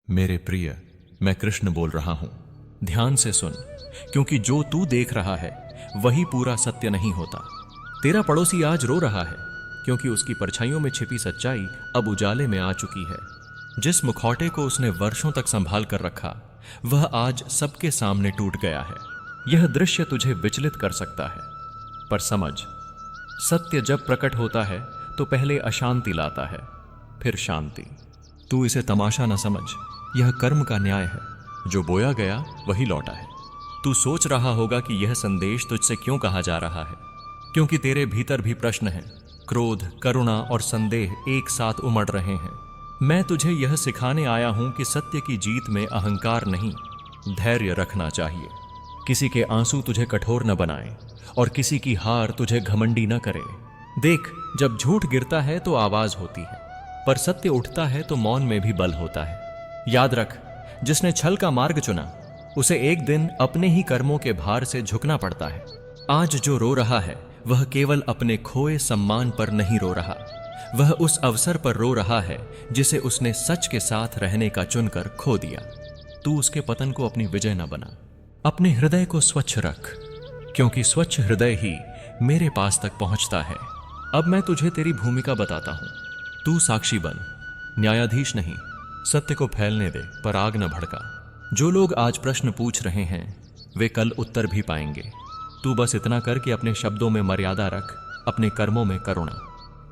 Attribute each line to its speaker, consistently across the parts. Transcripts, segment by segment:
Speaker 1: मेरे प्रिय, मैं कृष्ण बोल रहा हूं। ध्यान से सुन, क्योंकि जो तू देख रहा है वही पूरा सत्य नहीं होता। तेरा पड़ोसी आज रो रहा है क्योंकि उसकी परछाइयों में छिपी सच्चाई अब उजाले में आ चुकी है। जिस मुखौटे को उसने वर्षों तक संभाल कर रखा, वह आज सबके सामने टूट गया है। यह दृश्य तुझे विचलित कर सकता है, पर समझ, सत्य जब प्रकट होता है तो पहले अशांति लाता है, फिर शांति। तू इसे तमाशा न समझ, यह कर्म का न्याय है। जो बोया गया वही लौटा है। तू सोच रहा होगा कि यह संदेश तुझसे क्यों कहा जा रहा है, क्योंकि तेरे भीतर भी प्रश्न है। क्रोध, करुणा और संदेह एक साथ उमड़ रहे हैं। मैं तुझे यह सिखाने आया हूं कि सत्य की जीत में अहंकार नहीं, धैर्य रखना चाहिए। किसी के आंसू तुझे कठोर न बनाए और किसी की हार तुझे घमंडी न करे। देख, जब झूठ गिरता है तो आवाज होती है, पर सत्य उठता है तो मौन में भी बल होता है। याद रख, जिसने छल का मार्ग चुना उसे एक दिन अपने ही कर्मों के भार से झुकना पड़ता है। आज जो रो रहा है वह केवल अपने खोए सम्मान पर नहीं रो रहा, वह उस अवसर पर रो रहा है जिसे उसने सच के साथ रहने का चुनकर खो दिया। तू उसके पतन को अपनी विजय न बना। अपने हृदय को स्वच्छ रख, क्योंकि स्वच्छ हृदय ही मेरे पास तक पहुंचता है। अब मैं तुझे तेरी भूमिका बताता हूं। तू साक्षी बन, न्यायाधीश नहीं। सत्य को फैलने दे, पर आग न भड़का। जो लोग आज प्रश्न पूछ रहे हैं वे कल उत्तर भी पाएंगे। तू बस इतना कर कि अपने शब्दों में मर्यादा रख, अपने कर्मों में करुणा।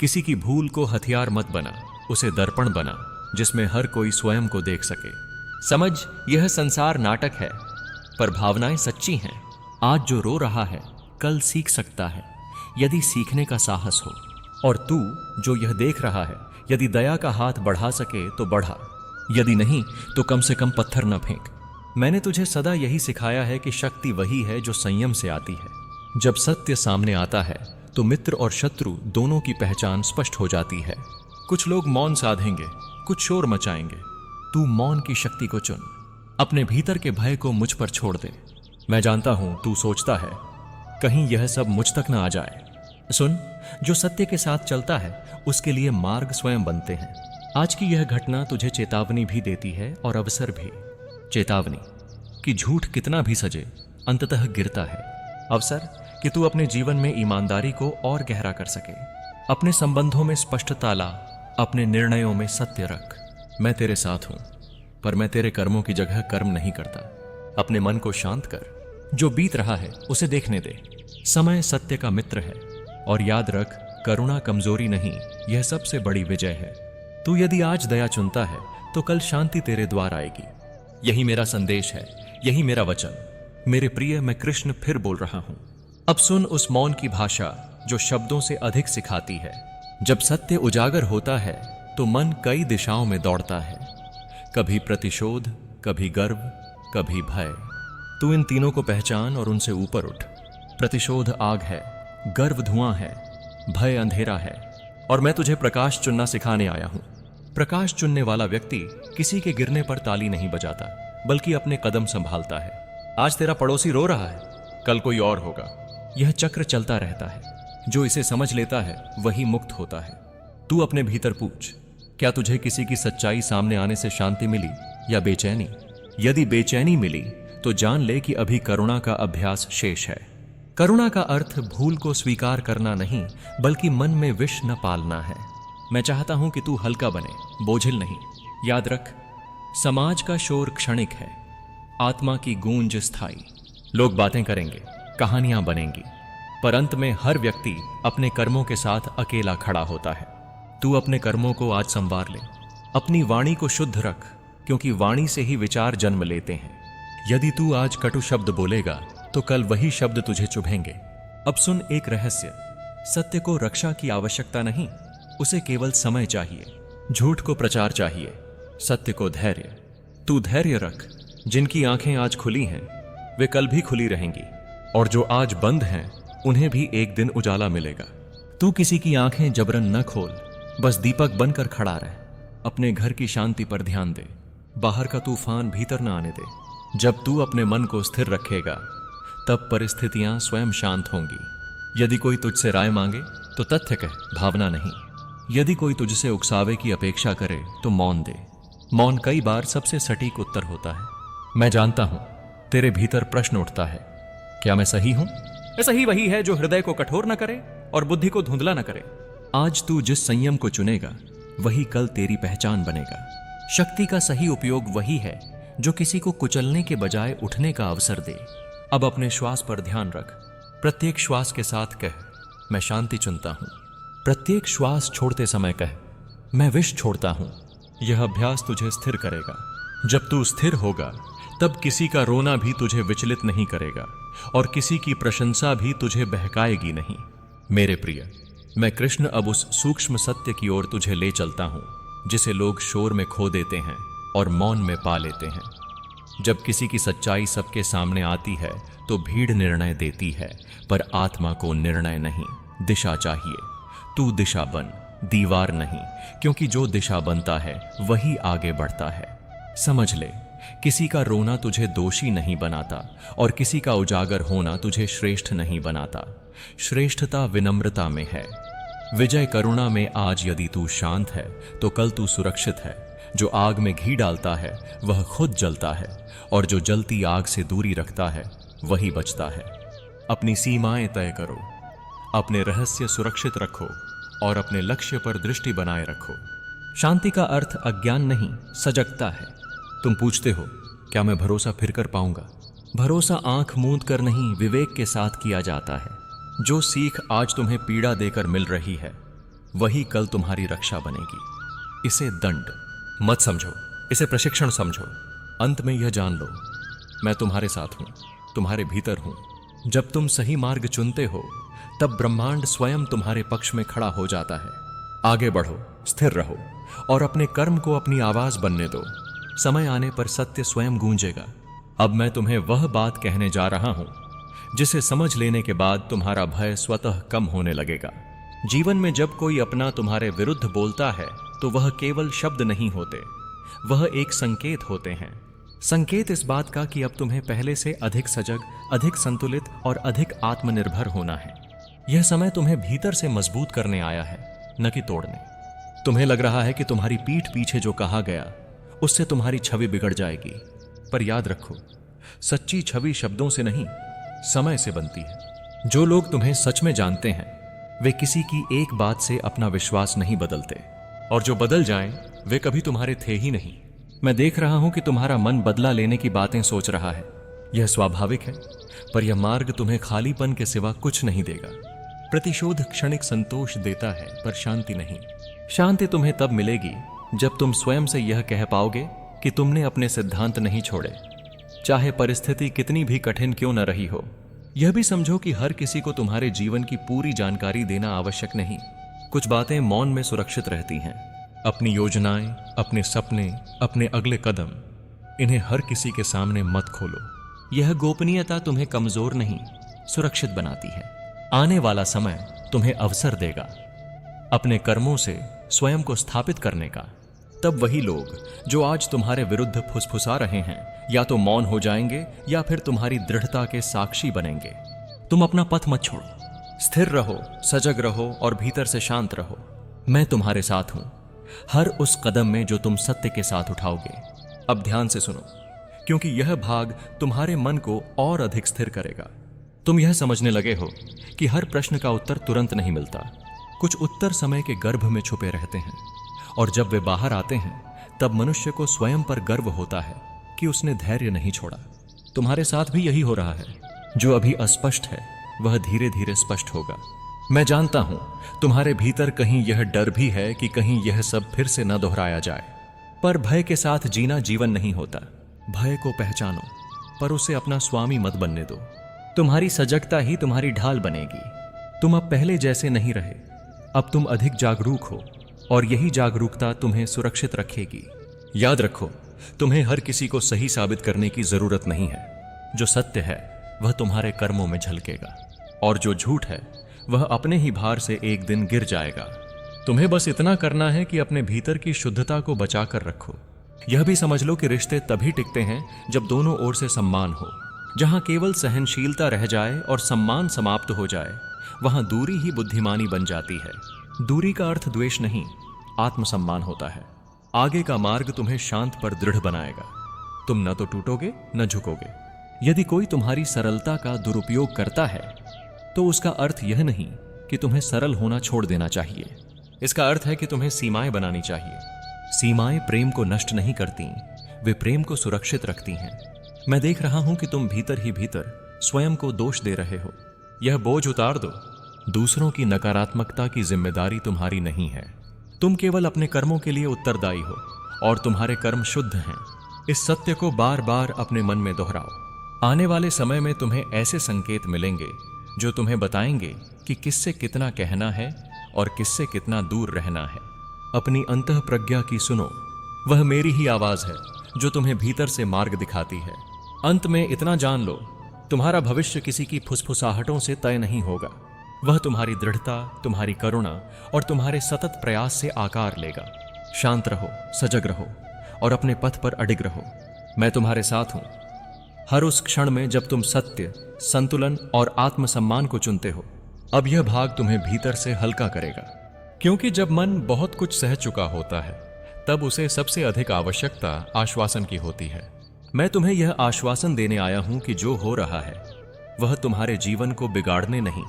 Speaker 1: किसी की भूल को हथियार मत बना, उसे दर्पण बना जिसमें हर कोई स्वयं को देख सके। समझ, यह संसार नाटक है, पर भावनाएं सच्ची हैं। आज जो रो रहा है कल सीख सकता है, यदि सीखने का साहस हो। और तू जो यह देख रहा है, यदि दया का हाथ बढ़ा सके तो बढ़ा, यदि नहीं तो कम से कम पत्थर न फेंक। मैंने तुझे सदा यही सिखाया है कि शक्ति वही है जो संयम से आती है। जब सत्य सामने आता है तो मित्र और शत्रु दोनों की पहचान स्पष्ट हो जाती है। कुछ लोग मौन साधेंगे, कुछ शोर मचाएंगे। तू मौन की शक्ति को चुन, अपने भीतर के भय को मुझ पर छोड़ दे। मैं जानता हूं तू सोचता है कहीं यह सब मुझ तक न आ जाए। सुन, जो सत्य के साथ चलता है उसके लिए मार्ग स्वयं बनते हैं। आज की यह घटना तुझे चेतावनी भी देती है और अवसर भी। चेतावनी कि झूठ कितना भी सजे अंततः गिरता है। अवसर कि तू अपने जीवन में ईमानदारी को और गहरा कर सके। अपने संबंधों में स्पष्टता ला, अपने निर्णयों में सत्य रख। मैं तेरे साथ हूं, पर मैं तेरे कर्मों की जगह कर्म नहीं करता। अपने मन को शांत कर, जो बीत रहा है उसे देखने दे। समय सत्य का मित्र है, और याद रख, करुणा कमजोरी नहीं, यह सबसे बड़ी विजय है। तू यदि आज दया चुनता है तो कल शांति तेरे द्वार आएगी। यही मेरा संदेश है, यही मेरा वचन। मेरे प्रिय, मैं कृष्ण फिर बोल रहा हूं। अब सुन उस मौन की भाषा जो शब्दों से अधिक सिखाती है। जब सत्य उजागर होता है तो मन कई दिशाओं में दौड़ता है, कभी प्रतिशोध, कभी गर्व, कभी भय। तू इन तीनों को पहचान और उनसे ऊपर उठ। प्रतिशोध आग है, गर्व धुआं है, भय अंधेरा है, और मैं तुझे प्रकाश चुनना सिखाने आया हूं। प्रकाश चुनने वाला व्यक्ति किसी के गिरने पर ताली नहीं बजाता, बल्कि अपने कदम संभालता है। आज तेरा पड़ोसी रो रहा है, कल कोई और होगा। यह चक्र चलता रहता है। जो इसे समझ लेता है वही मुक्त होता है। तू अपने भीतर पूछ, क्या तुझे किसी की सच्चाई सामने आने से शांति मिली या बेचैनी? यदि बेचैनी मिली तो जान ले कि अभी करुणा का अभ्यास शेष है। करुणा का अर्थ भूल को स्वीकार करना नहीं, बल्कि मन में विष न पालना है। मैं चाहता हूं कि तू हल्का बने, बोझिल नहीं। याद रख, समाज का शोर क्षणिक है, आत्मा की गूंज स्थायी। लोग बातें करेंगे, कहानियां बनेंगी, पर अंत में हर व्यक्ति अपने कर्मों के साथ अकेला खड़ा होता है। तू अपने कर्मों को आज संवार ले। अपनी वाणी को शुद्ध रख, क्योंकि वाणी से ही विचार जन्म लेते हैं। यदि तू आज कटु शब्द बोलेगा तो कल वही शब्द तुझे चुभेंगे। अब सुन एक रहस्य, सत्य को रक्षा की आवश्यकता नहीं, उसे केवल समय चाहिए। झूठ को प्रचार चाहिए, सत्य को धैर्य। तू धैर्य रख। जिनकी आंखें आज खुली हैं वे कल भी खुली रहेंगी, और जो आज बंद हैं उन्हें भी एक दिन उजाला मिलेगा। तू किसी की आंखें जबरन न खोल, बस दीपक बनकर खड़ा रह। अपने घर की शांति पर ध्यान दे, बाहर का तूफान भीतर न आने दे। जब तू अपने मन को स्थिर रखेगा तब परिस्थितियां स्वयं शांत होंगी। यदि कोई तुझसे राय मांगे तो तथ्य कह, भावना नहीं। यदि कोई तुझसे उकसावे की अपेक्षा करे तो मौन दे। मौन कई बार सबसे सटीक उत्तर होता है। मैं जानता हूं तेरे भीतर प्रश्न उठता है, क्या मैं सही हूं? सही वही है जो हृदय को कठोर न करे और बुद्धि को धुंधला न करे। आज तू जिस संयम को चुनेगा वही कल तेरी पहचान बनेगा। शक्ति का सही उपयोग वही है जो किसी को कुचलने के बजाय उठने का अवसर दे। अब अपने श्वास पर ध्यान रख। प्रत्येक श्वास के साथ कह, मैं शांति चुनता हूं। प्रत्येक श्वास छोड़ते समय कह, मैं विष छोड़ता हूं। यह अभ्यास तुझे स्थिर करेगा। जब तू स्थिर होगा तब किसी का रोना भी तुझे विचलित नहीं करेगा और किसी की प्रशंसा भी तुझे बहकाएगी नहीं। मेरे प्रिय, मैं कृष्ण अब उस सूक्ष्म सत्य की ओर तुझे ले चलता हूं जिसे लोग शोर में खो देते हैं और मौन में पा लेते हैं। जब किसी की सच्चाई सबके सामने आती है तो भीड़ निर्णय देती है, पर आत्मा को निर्णय नहीं, दिशा चाहिए। तू दिशा बन, दीवार नहीं, क्योंकि जो दिशा बनता है वही आगे बढ़ता है। समझ ले, किसी का रोना तुझे दोषी नहीं बनाता और किसी का उजागर होना तुझे श्रेष्ठ नहीं बनाता। श्रेष्ठता विनम्रता में है। विजय करुणा में आज यदि तू शांत है तो कल तू सुरक्षित है। जो आग में घी डालता है वह खुद जलता है और जो जलती आग से दूरी रखता है वही बचता है। अपनी सीमाएं तय करो, अपने रहस्य सुरक्षित रखो और अपने लक्ष्य पर दृष्टि बनाए रखो। शांति का अर्थ अज्ञान नहीं, सजगता है। तुम पूछते हो, क्या मैं भरोसा फिर कर पाऊंगा? भरोसा आंख मूंद कर नहीं, विवेक के साथ किया जाता है। जो सीख आज तुम्हें पीड़ा देकर मिल रही है वही कल तुम्हारी रक्षा बनेगी। इसे दंड मत समझो, इसे प्रशिक्षण समझो। अंत में यह जान लो, मैं तुम्हारे साथ हूं, तुम्हारे भीतर हूं। जब तुम सही मार्ग चुनते हो तब ब्रह्मांड स्वयं तुम्हारे पक्ष में खड़ा हो जाता है। आगे बढ़ो, स्थिर रहो और अपने कर्म को अपनी आवाज बनने दो। समय आने पर सत्य स्वयं गूंजेगा। अब मैं तुम्हें वह बात कहने जा रहा हूं जिसे समझ लेने के बाद तुम्हारा भय स्वतः कम होने लगेगा। जीवन में जब कोई अपना तुम्हारे विरुद्ध बोलता है तो वह केवल शब्द नहीं होते, वह एक संकेत होते हैं। संकेत इस बात का कि अब तुम्हें पहले से अधिक सजग, अधिक संतुलित और अधिक आत्मनिर्भर होना है। यह समय तुम्हें भीतर से मजबूत करने आया है, न कि तोड़ने। तुम्हें लग रहा है कि तुम्हारी पीठ पीछे जो कहा गया उससे तुम्हारी छवि बिगड़ जाएगी, पर याद रखो, सच्ची छवि शब्दों से नहीं, समय से बनती है। जो लोग तुम्हें सच में जानते हैं वे किसी की एक बात से अपना विश्वास नहीं बदलते, और जो बदल जाएं वे कभी तुम्हारे थे ही नहीं। मैं देख रहा हूं कि तुम्हारा मन बदला लेने की बातें सोच रहा है। यह स्वाभाविक है, पर यह मार्ग तुम्हें खालीपन के सिवा कुछ नहीं देगा। प्रतिशोध क्षणिक संतोष देता है, पर शांति नहीं। शांति तुम्हें तब मिलेगी जब तुम स्वयं से यह कह पाओगे कि तुमने अपने सिद्धांत नहीं छोड़े, चाहे परिस्थिति कितनी भी कठिन क्यों न रही हो। यह भी समझो कि हर किसी को तुम्हारे जीवन की पूरी जानकारी देना आवश्यक नहीं। कुछ बातें मौन में सुरक्षित रहती हैं। अपनी योजनाएं, अपने सपने, अपने अगले कदम, इन्हें हर किसी के सामने मत खोलो। यह गोपनीयता तुम्हें कमजोर नहीं, सुरक्षित बनाती है। आने वाला समय तुम्हें अवसर देगा अपने कर्मों से स्वयं को स्थापित करने का। तब वही लोग जो आज तुम्हारे विरुद्ध फुसफुसा रहे हैं या तो मौन हो जाएंगे या फिर तुम्हारी दृढ़ता के साक्षी बनेंगे। तुम अपना पथ मत छोड़ो, स्थिर रहो, सजग रहो और भीतर से शांत रहो। मैं तुम्हारे साथ हूं हर उस कदम में जो तुम सत्य के साथ उठाओगे। अब ध्यान से सुनो, क्योंकि यह भाग तुम्हारे मन को और अधिक स्थिर करेगा। तुम यह समझने लगे हो कि हर प्रश्न का उत्तर तुरंत नहीं मिलता। कुछ उत्तर समय के गर्भ में छुपे रहते हैं, और जब वे बाहर आते हैं तब मनुष्य को स्वयं पर गर्व होता है कि उसने धैर्य नहीं छोड़ा। तुम्हारे साथ भी यही हो रहा है। जो अभी अस्पष्ट है वह धीरे धीरे स्पष्ट होगा। मैं जानता हूं तुम्हारे भीतर कहीं यह डर भी है कि कहीं यह सब फिर से न दोहराया जाए, पर भय के साथ जीना जीवन नहीं होता। भय को पहचानो, पर उसे अपना स्वामी मत बनने दो। तुम्हारी सजगता ही तुम्हारी ढाल बनेगी। तुम अब पहले जैसे नहीं रहे, अब तुम अधिक जागरूक हो और यही जागरूकता तुम्हें सुरक्षित रखेगी। याद रखो, तुम्हें हर किसी को सही साबित करने की जरूरत नहीं है। जो सत्य है वह तुम्हारे कर्मों में झलकेगा, और जो झूठ है वह अपने ही भार से एक दिन गिर जाएगा। तुम्हें बस इतना करना है कि अपने भीतर की शुद्धता को बचाकर रखो। यह भी समझ लो कि रिश्ते तभी टिकते हैं जब दोनों ओर से सम्मान हो। जहां केवल सहनशीलता रह जाए और सम्मान समाप्त हो जाए, वहां दूरी ही बुद्धिमानी बन जाती है। दूरी का अर्थ द्वेष नहीं, आत्मसम्मान होता है। आगे का मार्ग तुम्हें शांत पर दृढ़ बनाएगा। तुम न तो टूटोगे न झुकोगे। यदि कोई तुम्हारी सरलता का दुरुपयोग करता है तो उसका अर्थ यह नहीं कि तुम्हें सरल होना छोड़ देना चाहिए। इसका अर्थ है कि तुम्हें सीमाएं बनानी चाहिए। सीमाएं प्रेम को नष्ट नहीं करती, वे प्रेम को सुरक्षित रखती हैं। मैं देख रहा हूं कि तुम भीतर ही भीतर स्वयं को दोष दे रहे हो। यह बोझ उतार दो। दूसरों की नकारात्मकता की जिम्मेदारी तुम्हारी नहीं है। तुम केवल अपने कर्मों के लिए उत्तरदायी हो और तुम्हारे कर्म शुद्ध हैं। इस सत्य को बार बार अपने मन में दोहराओ। आने वाले समय में तुम्हें ऐसे संकेत मिलेंगे जो तुम्हें बताएंगे कि किससे कितना कहना है और किससे कितना दूर रहना है। अपनी अंतः प्रज्ञा की सुनो। वह मेरी ही आवाज है जो तुम्हें भीतर से मार्ग दिखाती है। अंत में इतना जान लो, तुम्हारा भविष्य किसी की फुसफुसाहटों से तय नहीं होगा। वह तुम्हारी दृढ़ता, तुम्हारी करुणा और तुम्हारे सतत प्रयास से आकार लेगा। शांत रहो, सजग रहो और अपने पथ पर अडिग रहो। मैं तुम्हारे साथ हूं। हर उस क्षण में जब तुम सत्य, संतुलन और आत्मसम्मान को चुनते हो। अब यह भाग तुम्हें भीतर से हल्का करेगा, क्योंकि जब मन बहुत कुछ सह चुका होता है तब उसे सबसे अधिक आवश्यकता आश्वासन की होती है। मैं तुम्हें यह आश्वासन देने आया हूं कि जो हो रहा है वह तुम्हारे जीवन को बिगाड़ने नहीं,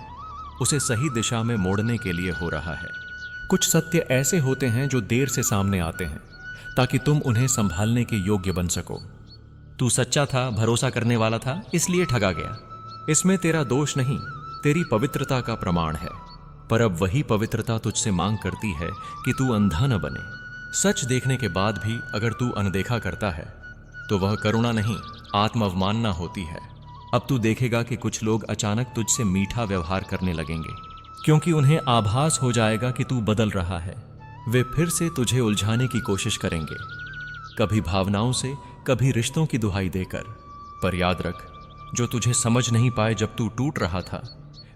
Speaker 1: उसे सही दिशा में मोड़ने के लिए हो रहा है। कुछ सत्य ऐसे होते हैं जो देर से सामने आते हैं ताकि तुम उन्हें संभालने के योग्य बन सको। तू सच्चा था, भरोसा करने वाला था, इसलिए ठगा गया। इसमें तेरा दोष नहीं, तेरी पवित्रता का प्रमाण है। पर अब वही पवित्रता तुझसे मांग करती है कि तू अंधा न बने। सच देखने के बाद भी अगर तू अनदेखा करता है तो वह करुणा नहीं, आत्म अवमानना होती है। अब तू देखेगा कि कुछ लोग अचानक तुझसे मीठा व्यवहार करने लगेंगे, क्योंकि उन्हें आभास हो जाएगा कि तू बदल रहा है। वे फिर से तुझे उलझाने की कोशिश करेंगे, कभी भावनाओं से, कभी रिश्तों की दुहाई देकर। पर याद रख, जो तुझे समझ नहीं पाए जब तू टूट रहा था,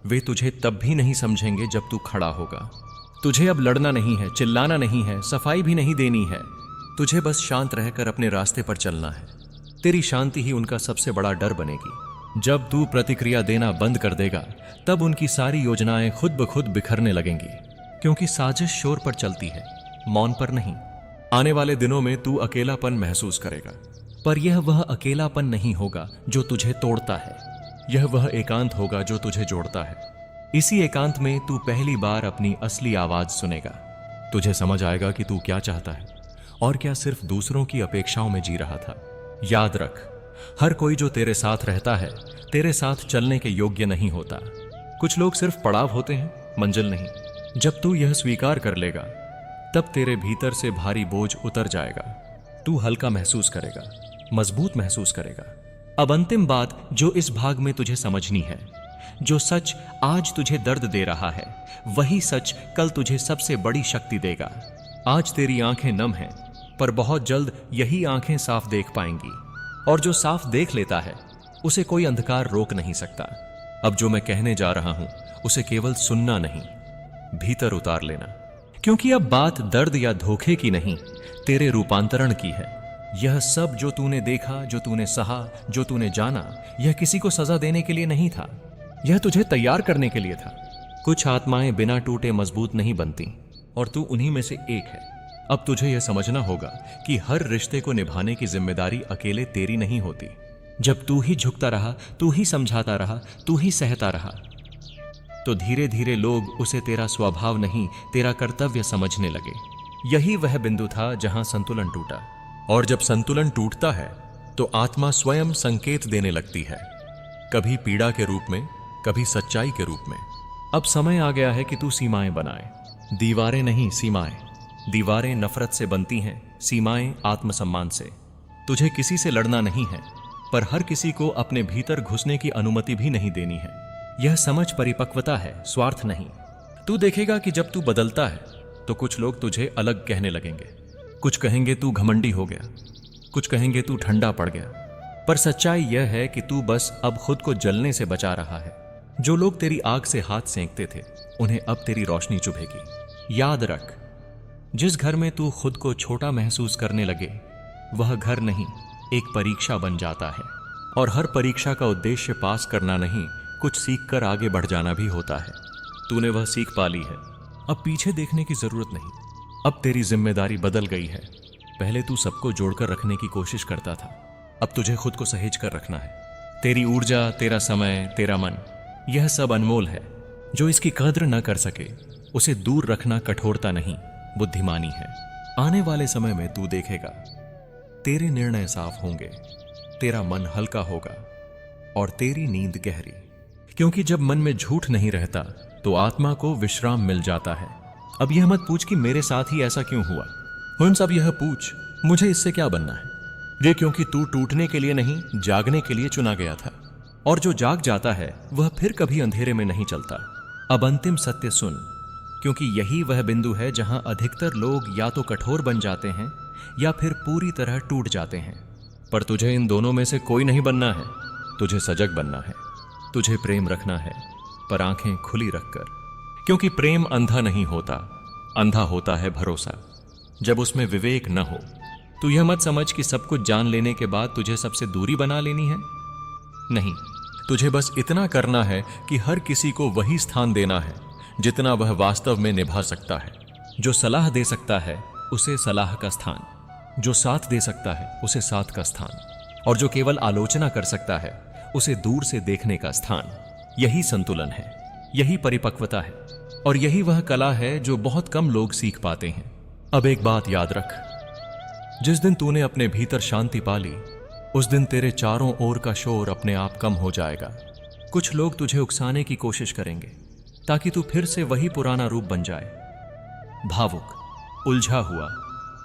Speaker 1: वे तुझे तब भी नहीं समझेंगे जब तू खड़ा होगा। तुझे अब लड़ना नहीं है, चिल्लाना नहीं है, सफाई भी नहीं देनी है। तुझे बस शांत रहकर अपने रास्ते पर चलना है। तेरी शांति ही उनका सबसे बड़ा डर बनेगी। जब तू प्रतिक्रिया देना बंद कर देगा तब उनकी सारी योजनाएं खुद ब खुद बिखरने लगेंगी, क्योंकि साजिश शोर पर चलती है, मौन पर नहीं। आने वाले दिनों में तू अकेलापन महसूस करेगा, पर यह वह अकेलापन नहीं होगा जो तुझे तोड़ता है। यह वह एकांत होगा जो तुझे जोड़ता है। इसी एकांत में तू पहली बार अपनी असली आवाज सुनेगा। तुझे समझ आएगा कि तू क्या चाहता है और क्या सिर्फ दूसरों की अपेक्षाओं में जी रहा था। याद रख, हर कोई जो तेरे साथ रहता है तेरे साथ चलने के योग्य नहीं होता। कुछ लोग सिर्फ पड़ाव होते हैं, मंजिल नहीं। जब तू यह स्वीकार कर लेगा तब तेरे भीतर से भारी बोझ उतर जाएगा। तू हल्का महसूस करेगा, मजबूत महसूस करेगा। अब अंतिम बात जो इस भाग में तुझे समझनी है, जो सच आज तुझे दर्द दे रहा है वही सच कल तुझे सबसे बड़ी शक्ति देगा। आज तेरी आंखें नम हैं, पर बहुत जल्द यही आंखें साफ देख पाएंगी, और जो साफ देख लेता है उसे कोई अंधकार रोक नहीं सकता। अब जो मैं कहने जा रहा हूं उसे केवल सुनना नहीं, भीतर उतार लेना, क्योंकि अब बात दर्द या धोखे की नहीं, तेरे रूपांतरण की है। यह सब जो तूने देखा, जो तूने सहा, जो तूने जाना, यह किसी को सजा देने के लिए नहीं था, यह तुझे तैयार करने के लिए था। कुछ आत्माएं बिना टूटे मजबूत नहीं बनती, और तू उन्हीं में से एक है। अब तुझे यह समझना होगा कि हर रिश्ते को निभाने की जिम्मेदारी अकेले तेरी नहीं होती। जब तू ही झुकता रहा, तू ही समझाता रहा, तू ही सहता रहा, तो धीरे धीरे लोग उसे तेरा स्वभाव नहीं, तेरा कर्तव्य समझने लगे। यही वह बिंदु था जहां संतुलन टूटा। और जब संतुलन टूटता है तो आत्मा स्वयं संकेत देने लगती है, कभी पीड़ा के रूप में, कभी सच्चाई के रूप में। अब समय आ गया है कि तू सीमाएं बनाए। दीवारें नहीं, सीमाएं। दीवारें नफरत से बनती हैं, सीमाएं आत्मसम्मान से। तुझे किसी से लड़ना नहीं है, पर हर किसी को अपने भीतर घुसने की अनुमति भी नहीं देनी है। यह समझ परिपक्वता है, स्वार्थ नहीं। तू देखेगा कि जब तू बदलता है तो कुछ लोग तुझे अलग कहने लगेंगे। कुछ कहेंगे तू घमंडी हो गया, कुछ कहेंगे तू ठंडा पड़ गया, पर सच्चाई यह है कि तू बस अब खुद को जलने से बचा रहा है। जो लोग तेरी आग से हाथ सेंकते थे उन्हें अब तेरी रोशनी चुभेगी। याद रख, जिस घर में तू खुद को छोटा महसूस करने लगे वह घर नहीं, एक परीक्षा बन जाता है। और हर परीक्षा का उद्देश्य पास करना नहीं, कुछ सीख कर आगे बढ़ जाना भी होता है। तूने वह सीख पा ली है, अब पीछे देखने की जरूरत नहीं। अब तेरी जिम्मेदारी बदल गई है। पहले तू सबको जोड़कर रखने की कोशिश करता था, अब तुझे खुद को सहेज कर रखना है। तेरी ऊर्जा, तेरा समय, तेरा मन, यह सब अनमोल है। जो इसकी कद्र न कर सके उसे दूर रखना कठोरता नहीं, बुद्धिमानी है। आने वाले समय में तू देखेगा, तेरे निर्णय साफ होंगे, तेरा मन हल्का होगा और तेरी नींद गहरी। क्योंकि जब मन में झूठ नहीं रहता तो आत्मा को विश्राम मिल जाता है। अब यह मत पूछ कि मेरे साथ ही ऐसा क्यों हुआ, उन सब यह पूछ मुझे इससे क्या बनना है। ये क्योंकि तू टूटने के लिए नहीं, जागने के लिए चुना गया था, और जो जाग जाता है वह फिर कभी अंधेरे में नहीं चलता। अब अंतिम सत्य सुन, क्योंकि यही वह बिंदु है जहां अधिकतर लोग या तो कठोर बन जाते हैं या फिर पूरी तरह टूट जाते हैं। पर तुझे इन दोनों में से कोई नहीं बनना है। तुझे सजग बनना है, तुझे प्रेम रखना है, पर आंखें खुली रखकर, क्योंकि प्रेम अंधा नहीं होता, अंधा होता है भरोसा, जब उसमें विवेक न हो। तू यह मत समझ कि सब कुछ जान लेने के बाद तुझे सबसे दूरी बना लेनी है। नहीं, तुझे बस इतना करना है कि हर किसी को वही स्थान देना है जितना वह वास्तव में निभा सकता है। जो सलाह दे सकता है उसे सलाह का स्थान, जो साथ दे सकता है उसे साथ का स्थान, और जो केवल आलोचना कर सकता है उसे दूर से देखने का स्थान। यही संतुलन है, यही परिपक्वता है, और यही वह कला है जो बहुत कम लोग सीख पाते हैं। अब एक बात याद रख, जिस दिन तूने अपने भीतर शांति पाली उस दिन तेरे चारों ओर का शोर अपने आप कम हो जाएगा। कुछ लोग तुझे उकसाने की कोशिश करेंगे ताकि तू फिर से वही पुराना रूप बन जाए, भावुक, उलझा हुआ,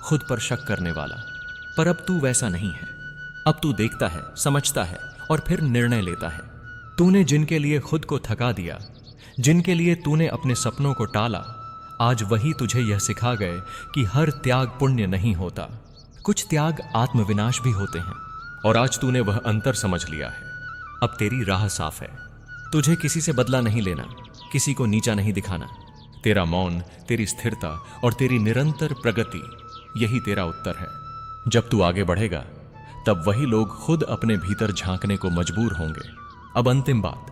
Speaker 1: खुद पर शक करने वाला। पर अब तू वैसा नहीं है। अब तू देखता है, समझता है और फिर निर्णय लेता है। तूने जिनके लिए खुद को थका दिया, जिनके लिए तूने अपने सपनों को टाला, आज वही तुझे यह सिखा गए कि हर त्याग पुण्य नहीं होता, कुछ त्याग आत्मविनाश भी होते हैं। और आज तूने वह अंतर समझ लिया है। अब तेरी राह साफ है। तुझे किसी से बदला नहीं लेना, किसी को नीचा नहीं दिखाना। तेरा मौन, तेरी स्थिरता और तेरी निरंतर प्रगति, यही तेरा उत्तर है। जब तू आगे बढ़ेगा तब वही लोग खुद अपने भीतर झांकने को मजबूर होंगे। अब अंतिम बात,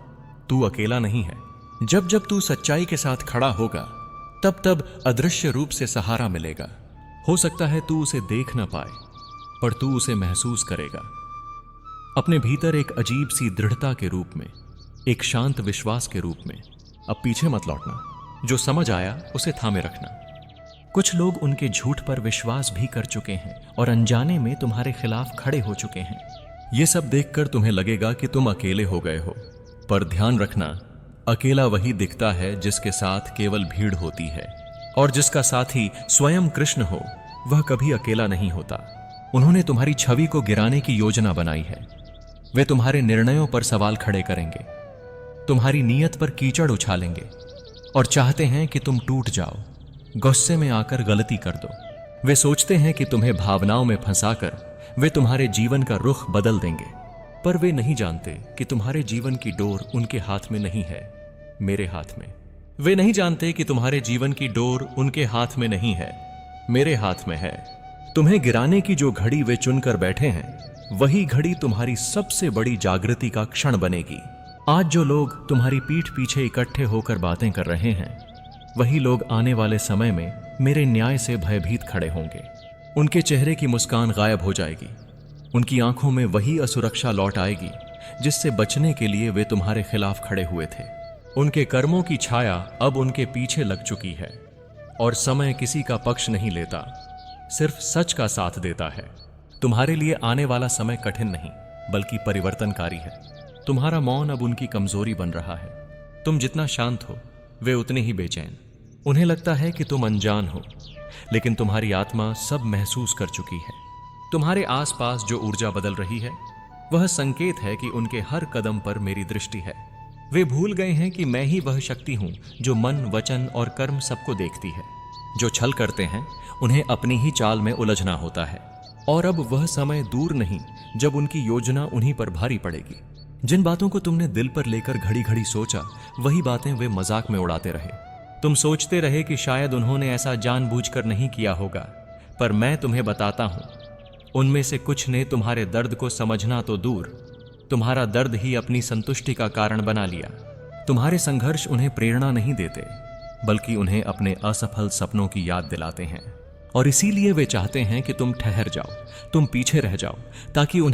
Speaker 1: तू अकेला नहीं है। जब जब तू सच्चाई के साथ खड़ा होगा तब तब अदृश्य रूप से सहारा मिलेगा। हो सकता है तू उसे देख ना पाए, पर तू उसे महसूस करेगा। अपने भीतर एक अजीब सी दृढ़ता के रूप में, एक शांत विश्वास के रूप में। अब पीछे मत लौटना, जो समझ आया उसे थामे रखना। कुछ लोग उनके झूठ पर विश्वास भी कर चुके हैं और अनजाने में तुम्हारे खिलाफ खड़े हो चुके हैं। यह सब देखकर तुम्हें लगेगा कि तुम अकेले हो गए हो, पर ध्यान रखना, अकेला वही दिखता है जिसके साथ केवल भीड़ होती है, और जिसका साथी स्वयं कृष्ण हो वह कभी अकेला नहीं होता। उन्होंने तुम्हारी छवि को गिराने की योजना बनाई है। वे तुम्हारे निर्णयों पर सवाल खड़े करेंगे, तुम्हारी नीयत पर कीचड़ उछालेंगे और चाहते हैं कि तुम टूट जाओ, गुस्से में आकर गलती कर दो। वे सोचते हैं कि तुम्हें भावनाओं में फंसाकर वे तुम्हारे जीवन का रुख बदल देंगे, पर वे नहीं जानते कि तुम्हारे जीवन की डोर उनके हाथ में नहीं है, मेरे हाथ में। वे नहीं जानते कि तुम्हारे जीवन की डोर उनके हाथ में नहीं है, मेरे हाथ में है। तुम्हें गिराने की जो घड़ी वे चुनकर बैठे हैं, वही घड़ी तुम्हारी सबसे बड़ी जागृति का क्षण बनेगी। आज जो लोग तुम्हारी पीठ पीछे इकट्ठे होकर बातें कर रहे हैं, वही लोग आने वाले समय में मेरे न्याय से भयभीत खड़े होंगे। उनके चेहरे की मुस्कान गायब हो जाएगी, उनकी आंखों में वही असुरक्षा लौट आएगी जिससे बचने के लिए वे तुम्हारे खिलाफ खड़े हुए थे। उनके कर्मों की छाया अब उनके पीछे लग चुकी है, और समय किसी का पक्ष नहीं लेता, सिर्फ सच का साथ देता है। तुम्हारे लिए आने वाला समय कठिन नहीं बल्कि परिवर्तनकारी है। तुम्हारा मौन अब उनकी कमजोरी बन रहा है। तुम जितना शांत हो वे उतने ही बेचैन। उन्हें लगता है कि तुम अनजान हो, लेकिन तुम्हारी आत्मा सब महसूस कर चुकी है। तुम्हारे आसपास जो ऊर्जा बदल रही है वह संकेत है कि उनके हर कदम पर मेरी दृष्टि है। वे भूल गए हैं कि मैं ही वह शक्ति हूं जो मन, वचन और कर्म सबको देखती है। जो छल करते हैं उन्हें अपनी ही चाल में उलझना होता है, और अब वह समय दूर नहीं जब उनकी योजना उन्हीं पर भारी पड़ेगी। जिन बातों को तुमने दिल पर लेकर घड़ी घड़ी सोचा, वही बातें वे मजाक में उड़ाते रहे। तुम सोचते रहे कि शायद उन्होंने ऐसा जानबूझकर नहीं किया होगा, पर मैं तुम्हें बताता हूं, उनमें से कुछ ने तुम्हारे दर्द को समझना तो दूर, तुम्हारा दर्द ही अपनी संतुष्टि का कारण बना लिया। तुम्हारे संघर्ष उन्हें प्रेरणा नहीं देते, बल्कि उन्हें अपने असफल सपनों की याद दिलाते हैं। और इसीलिए वे चाहते हैं कि तुम ठहर जाओ, तुम पीछे रह जाओ, ताकि उन्हें